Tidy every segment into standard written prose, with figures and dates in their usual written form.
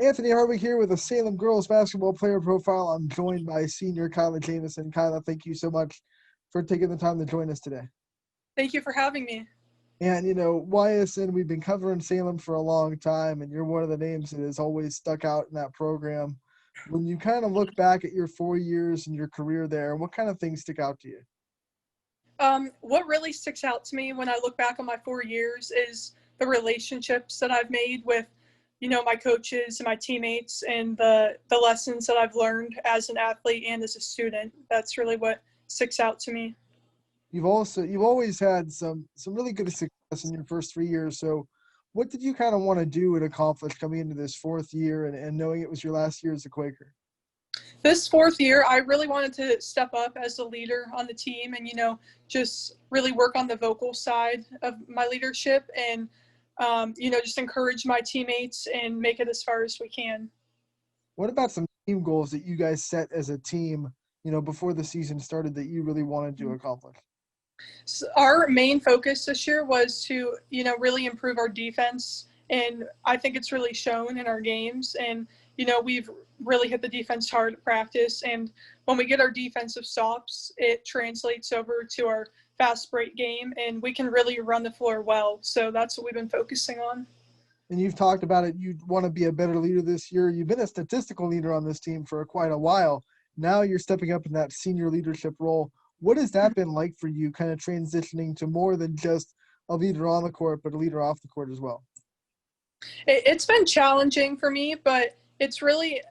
Anthony Harvick here with a Salem girls basketball player profile. I'm joined by senior Kyla Jamison. Kyla, thank you so much for taking the time to join us today. Thank you for having me. And, YSN, we've been covering Salem for a long time, and you're one of the names that has always stuck out in that program. When you kind of look back at your 4 years and your career there, what kind of things stick out to you? What really sticks out to me when I look back on my 4 years is the relationships that I've made with, my coaches and my teammates, and the lessons that I've learned as an athlete and as a student. That's really what sticks out to me. You've always had some really good success in your first 3 years. So what did you kind of want to do and accomplish coming into this fourth year and knowing it was your last year as a Quaker? This fourth year, I really wanted to step up as a leader on the team and, just really work on the vocal side of my leadership and, just encourage my teammates and make it as far as we can. What about some team goals that you guys set as a team, before the season started that you really wanted to accomplish? So our main focus this year was to, really improve our defense. And I think it's really shown in our games. And, we've really hit the defense hard at practice. And when we get our defensive stops, it translates over to our fast break game, and we can really run the floor well. So that's what we've been focusing on. And you've talked about it. You want to be a better leader this year. You've been a statistical leader on this team for quite a while. Now you're stepping up in that senior leadership role. What has that been like for you, kind of transitioning to more than just a leader on the court, but a leader off the court as well? It's been challenging for me, but it's really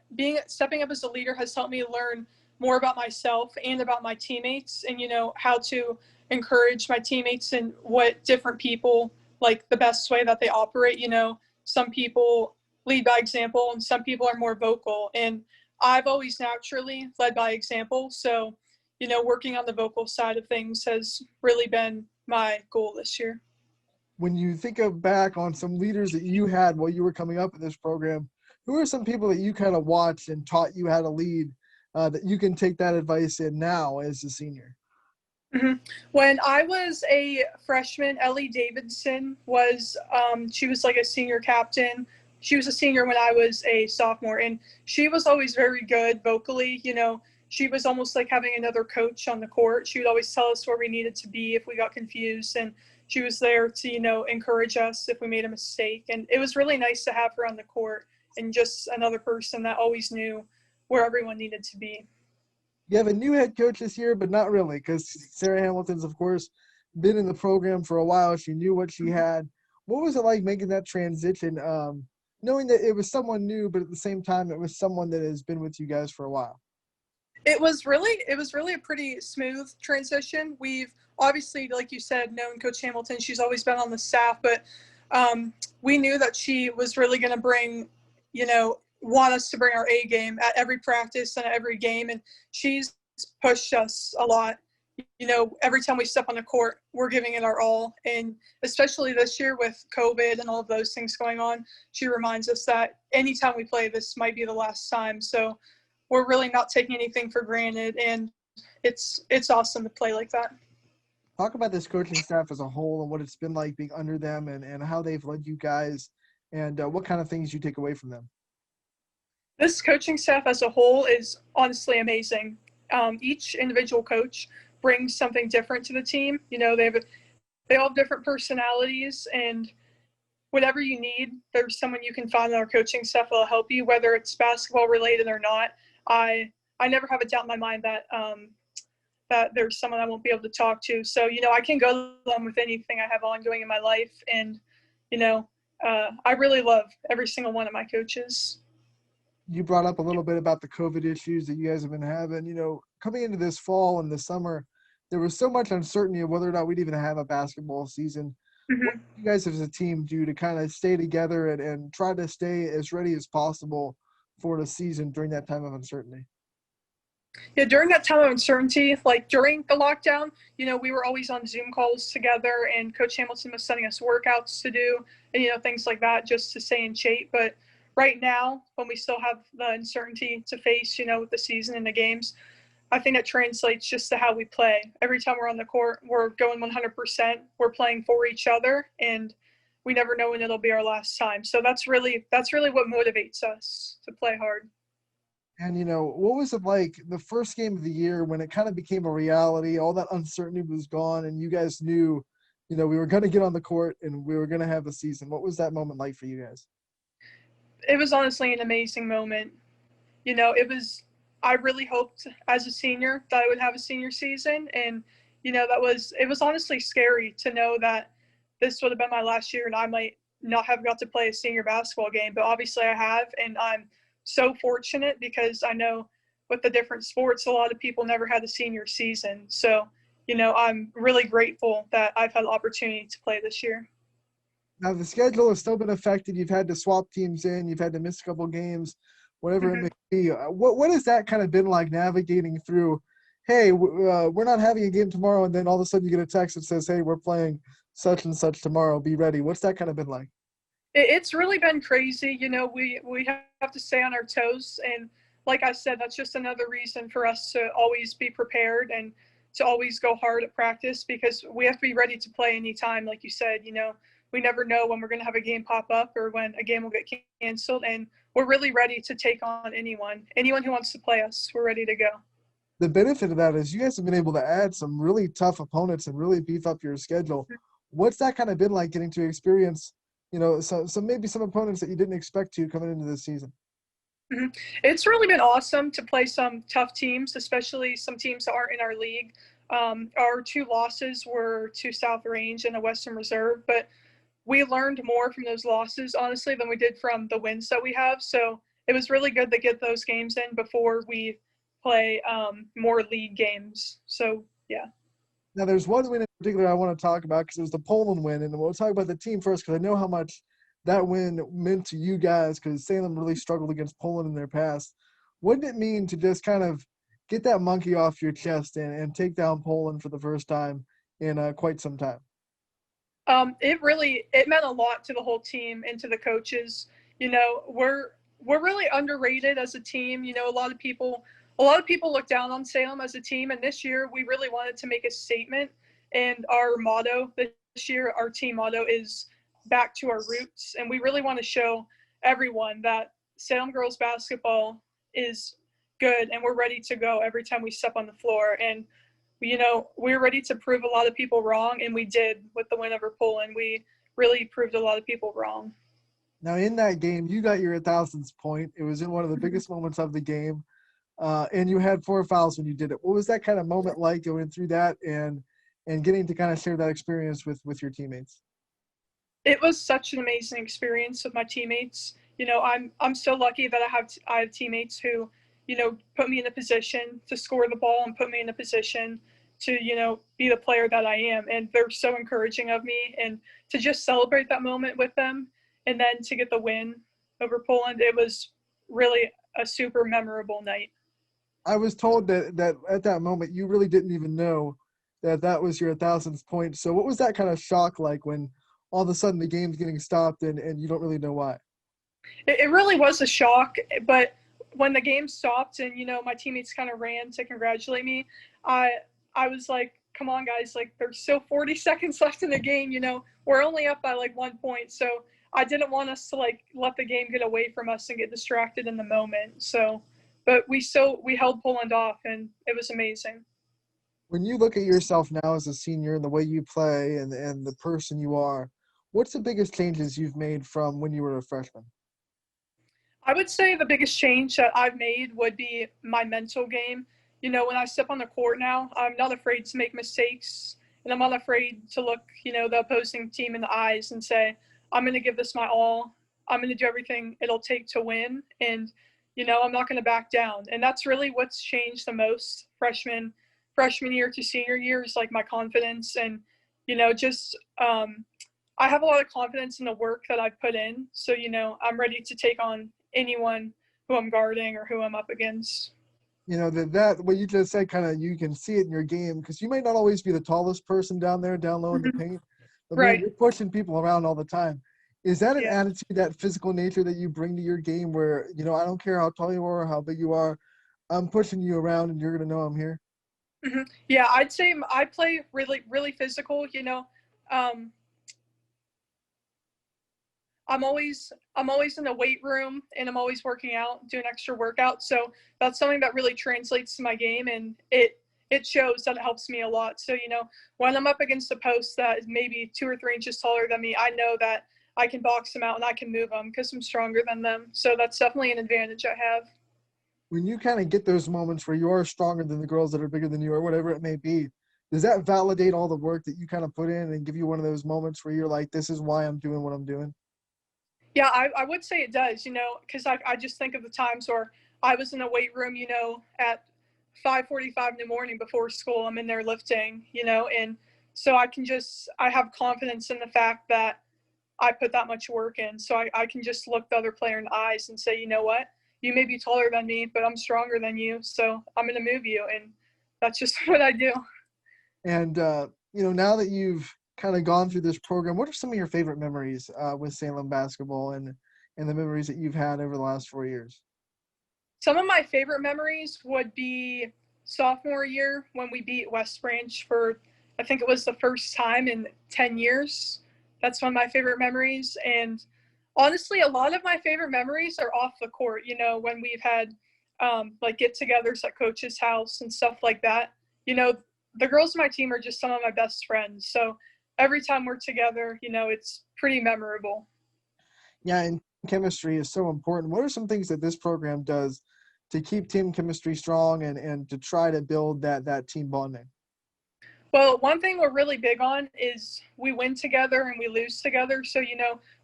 stepping up as a leader has helped me learn more about myself and about my teammates, and how to encourage my teammates and what different people like the best way that they operate. Some people lead by example and some people are more vocal, and I've always naturally led by example. So working on the vocal side of things has really been my goal this year. When you think back on some leaders that you had while you were coming up in this program, who are some people that you kind of watched and taught you how to lead, that you can take that advice in now as a senior? Mm-hmm. When I was a freshman, Ellie Davidson was, she was like a senior captain. She was a senior when I was a sophomore, and she was always very good vocally. She was almost like having another coach on the court. She would always tell us where we needed to be if we got confused, and she was there to, encourage us if we made a mistake. And it was really nice to have her on the court and just another person that always knew where everyone needed to be. You have a new head coach this year, but not really, because Sarah Hamilton's, of course, been in the program for a while. She knew what she had. What was it like making that transition, knowing that it was someone new, but at the same time it was someone that has been with you guys for a while? It was really a pretty smooth transition. We've obviously, like you said, known Coach Hamilton. She's always been on the staff, but we knew that she was really going to bring, want us to bring our A game at every practice and at every game. And she's pushed us a lot. Every time we step on the court, we're giving it our all. And especially this year with COVID and all of those things going on, she reminds us that anytime we play, this might be the last time. So we're really not taking anything for granted, and it's awesome to play like that. Talk about this coaching staff as a whole and what it's been like being under them and how they've led you guys, and what kind of things you take away from them. This coaching staff as a whole is honestly amazing. Each individual coach brings something different to the team. They all have different personalities, and whatever you need, there's someone you can find on our coaching staff that will help you, whether it's basketball related or not. I never have a doubt in my mind that that there's someone I won't be able to talk to. So, I can go to them with anything I have ongoing in my life. And, I really love every single one of my coaches. You brought up a little bit about the COVID issues that you guys have been having. Coming into this fall and the summer, there was so much uncertainty of whether or not we'd even have a basketball season. Mm-hmm. What do you guys as a team do to kind of stay together and try to stay as ready as possible for the season during that time of uncertainty? Yeah, during that time of uncertainty, like during the lockdown, we were always on Zoom calls together, and Coach Hamilton was sending us workouts to do and, things like that just to stay in shape. But right now, when we still have the uncertainty to face, with the season and the games, I think it translates just to how we play. Every time we're on the court, we're going 100%. We're playing for each other, and we never know when it'll be our last time. So that's really what motivates us to play hard. And, what was it like the first game of the year when it kind of became a reality, all that uncertainty was gone, and you guys knew, we were going to get on the court and we were going to have a season? What was that moment like for you guys? It was honestly an amazing moment. I really hoped as a senior that I would have a senior season. And, it was honestly scary to know that this would have been my last year and I might not have got to play a senior basketball game. But obviously I have, and I'm so fortunate because I know with the different sports, a lot of people never had a senior season. So, I'm really grateful that I've had the opportunity to play this year. Now, the schedule has still been affected. You've had to swap teams in. You've had to miss a couple games, whatever it may be. What has that kind of been like navigating through, hey, we're not having a game tomorrow, and then all of a sudden you get a text that says, hey, we're playing such and such tomorrow. Be ready. What's that kind of been like? It's really been crazy. We have to stay on our toes. And like I said, that's just another reason for us to always be prepared and to always go hard at practice because we have to be ready to play anytime. Like you said, we never know when we're going to have a game pop up or when a game will get canceled. And we're really ready to take on anyone who wants to play us. We're ready to go. The benefit of that is you guys have been able to add some really tough opponents and really beef up your schedule. What's that kind of been like getting to experience, so maybe some opponents that you didn't expect to coming into this season? Mm-hmm. It's really been awesome to play some tough teams, especially some teams that aren't in our league. Our 2 losses were to South Range and the Western Reserve, but we learned more from those losses, honestly, than we did from the wins that we have. So it was really good to get those games in before we play more league games. So, yeah. Now, there's one win in particular I want to talk about because it was the Poland win, and we'll talk about the team first because I know how much that win meant to you guys because Salem really struggled against Poland in their past. What did it mean to just kind of get that monkey off your chest and take down Poland for the first time in quite some time? It meant a lot to the whole team and to the coaches. We're really underrated as a team. A lot of people look down on Salem as a team, and this year we really wanted to make a statement. And our motto this year, our team motto is back to our roots, and we really want to show everyone that Salem girls basketball is good, and we're ready to go every time we step on the floor. And we're ready to prove a lot of people wrong, and we did with the win over Poland. We really proved a lot of people wrong. Now, in that game, you got your 1,000th point. It was in one of the biggest moments of the game, and you had 4 fouls when you did it. What was that kind of moment like going through that and getting to kind of share that experience with your teammates? It was such an amazing experience with my teammates. I'm so lucky that I have teammates who, put me in a position to score the ball and put me in a position to, be the player that I am. And they're so encouraging of me. And to just celebrate that moment with them and then to get the win over Poland, it was really a super memorable night. I was told that at that moment you really didn't even know that was your 1,000th point. So what was that kind of shock like when all of a sudden the game's getting stopped and you don't really know why? It really was a shock, but when the game stopped and my teammates kind of ran to congratulate me, I was like, come on guys, like there's still 40 seconds left in the game. We're only up by like 1 point, so I didn't want us to like let the game get away from us and get distracted in the moment. So but we held Poland off, and it was amazing. When you look at yourself now as a senior and the way you play and the person you are, what's the biggest changes you've made from when you were a freshman? I would say the biggest change that I've made would be my mental game. When I step on the court now, I'm not afraid to make mistakes, and I'm not afraid to look, the opposing team in the eyes and say, I'm going to give this my all. I'm going to do everything it'll take to win, and I'm not going to back down. And that's really what's changed the most freshman year to senior year is like my confidence and just I have a lot of confidence in the work that I've put in. So I'm ready to take on anyone who I'm guarding or who I'm up against. That what you just said, kind of you can see it in your game because you might not always be the tallest person down there, down low in the paint, but man, Right. you're pushing people around all the time. Is that an Yeah. attitude, that physical nature that you bring to your game where, I don't care how tall you are or how big you are, I'm pushing you around and you're going to know I'm here? Yeah, I'd say I play really, really physical. Um, I'm always in the weight room, and I'm always working out, doing extra workouts. So that's something that really translates to my game, and it shows that it helps me a lot. So, when I'm up against a post that is maybe 2 or 3 inches taller than me, I know that I can box them out and I can move them because I'm stronger than them. So that's definitely an advantage I have. When you kind of get those moments where you are stronger than the girls that are bigger than you or whatever it may be, does that validate all the work that you kind of put in and give you one of those moments where you're like, this is why I'm doing what I'm doing? Yeah, I would say it does, because I just think of the times where I was in a weight room, at 5:45 in the morning before school. I'm in there lifting, and so I have confidence in the fact that I put that much work in. So I can just look the other player in the eyes and say, you know what, you may be taller than me, but I'm stronger than you. So I'm going to move you. And that's just what I do. And, now that you've kind of gone through this program, what are some of your favorite memories with Salem basketball and the memories that you've had over the last 4 years? Some of my favorite memories would be sophomore year when we beat West Branch for, I think it was the first time in 10 years. That's one of my favorite memories. And honestly, a lot of my favorite memories are off the court, when we've had like get-togethers at coach's house and stuff like that. The girls on my team are just some of my best friends. So every time we're together, it's pretty memorable. Yeah, and chemistry is so important. What are some things that this program does to keep team chemistry strong and to try to build that team bonding? Well, one thing we're really big on is we win together and we lose together. So,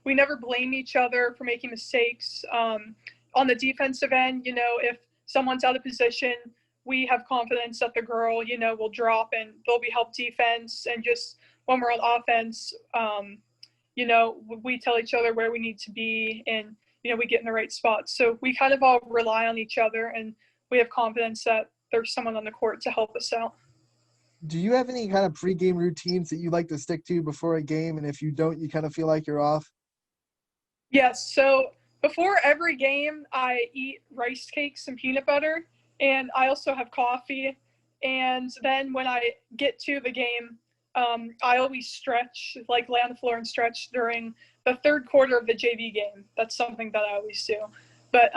we never blame each other for making mistakes. On the defensive end, if someone's out of position, we have confidence that the girl, will drop and they'll be help defense. And just when we're on offense, we tell each other where we need to be and, we get in the right spots. So we kind of all rely on each other and we have confidence that there's someone on the court to help us out. Do you have any kind of pregame routines that you like to stick to before a game? And if you don't, you kind of feel like you're off? Yes. So before every game, I eat rice cakes and peanut butter, and I also have coffee. And then when I get to the game, I always stretch, like lay on the floor and stretch during the third quarter of the JV game. That's something that I always do. But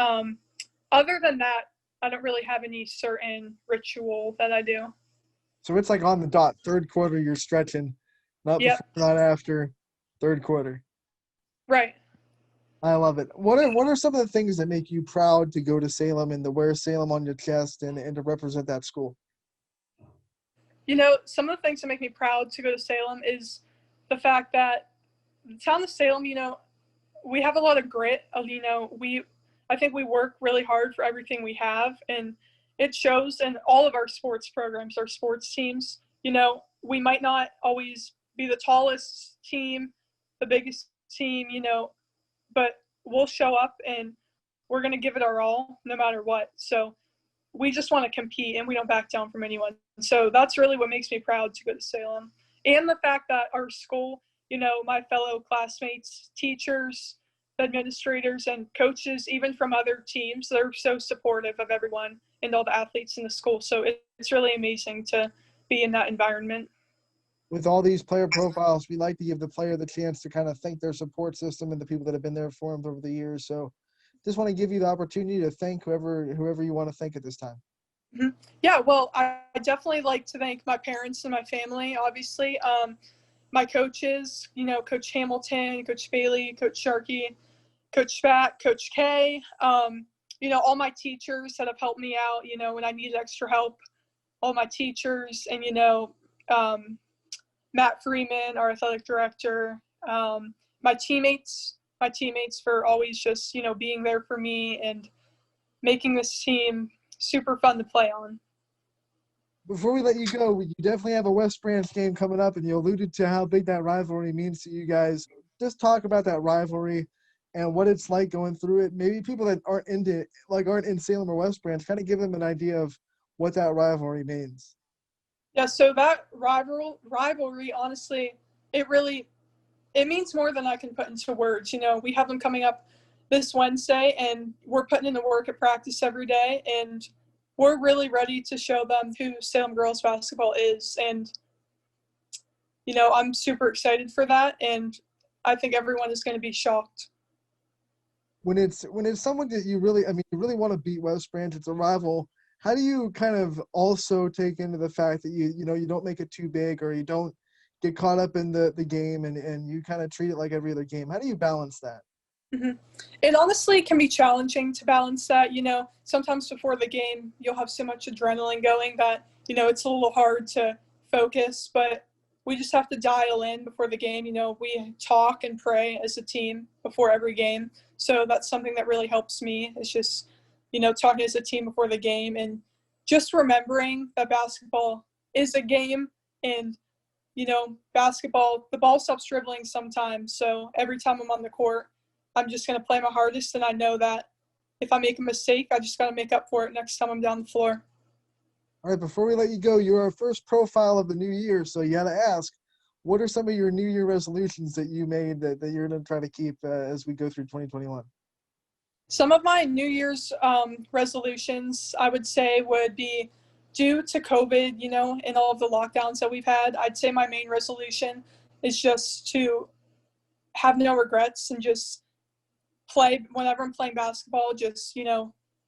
other than that, I don't really have any certain ritual that I do. So it's like on the dot, third quarter, you're stretching, not Yep. before, not after, third quarter. Right. I love it. What are some of the things that make you proud to go to Salem and to wear Salem on your chest and to represent that school? Some of the things that make me proud to go to Salem is the fact that the town of Salem, we have a lot of grit. I think we work really hard for everything we have, and it shows in all of our sports programs, our sports teams. We might not always be the tallest team, the biggest team, but we'll show up and we're going to give it our all no matter what. So we just want to compete and we don't back down from anyone. So that's really what makes me proud to go to Salem. And the fact that our school, my fellow classmates, teachers, administrators, and coaches, even from other teams, they're so supportive of everyone and all the athletes in the school. So it's really amazing to be in that environment. With all these player profiles, we like to give the player the chance to kind of thank their support system and the people that have been there for them over the years. So just want to give you the opportunity to thank whoever you want to thank at this time. Mm-hmm. Yeah, well, I definitely like to thank my parents and my family, obviously. My coaches, Coach Hamilton, Coach Bailey, Coach Sharkey, Coach Spat, Coach K, all my teachers that have helped me out, when I needed extra help, all my teachers and, Matt Freeman, our athletic director, my teammates for always just, being there for me and making this team super fun to play on. Before we let you go, you definitely have a West Branch game coming up, and you alluded to how big that rivalry means to you guys. Just talk about that rivalry and what it's like going through it. Maybe people that aren't in Salem or West Branch, kind of give them an idea of what that rivalry means. Yeah, so that rivalry, honestly, it means more than I can put into words. We have them coming up this Wednesday, and we're putting in the work at practice every day, and we're really ready to show them who Salem girls basketball is. And, I'm super excited for that, and I think everyone is going to be shocked. when it's someone that you really, I mean, you really want to beat West Branch, it's a rival. How do you kind of also take into the fact that you know you don't make it too big, or you don't get caught up in the game, and you kind of treat it like every other game? How do you balance that? Hmm. It honestly can be challenging to balance that. Sometimes before the game, you'll have so much adrenaline going that, it's a little hard to focus, but we just have to dial in before the game. We talk and pray as a team before every game. So that's something that really helps me. It's just, talking as a team before the game and just remembering that basketball is a game, and basketball, the ball stops dribbling sometimes. So every time I'm on the court, I'm just going to play my hardest. And I know that if I make a mistake, I just got to make up for it next time I'm down the floor. All right, before we let you go, you're our first profile of the new year, so you got to ask, what are some of your New Year resolutions that you made that you're going to try to keep as we go through 2021? Some of my New Year's resolutions, I would say, would be due to COVID, and all of the lockdowns that we've had. I'd say my main resolution is just to have no regrets and just play whenever I'm playing basketball, just,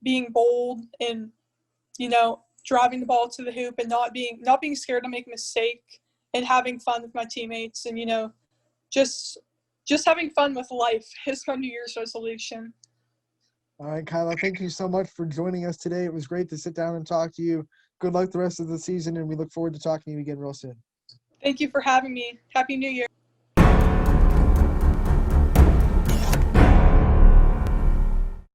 being bold and, driving the ball to the hoop and not being scared to make a mistake and having fun with my teammates and, just having fun with life is my New Year's resolution. All right, Kyla, thank you so much for joining us today. It was great to sit down and talk to you. Good luck the rest of the season, and we look forward to talking to you again real soon. Thank you for having me. Happy New Year.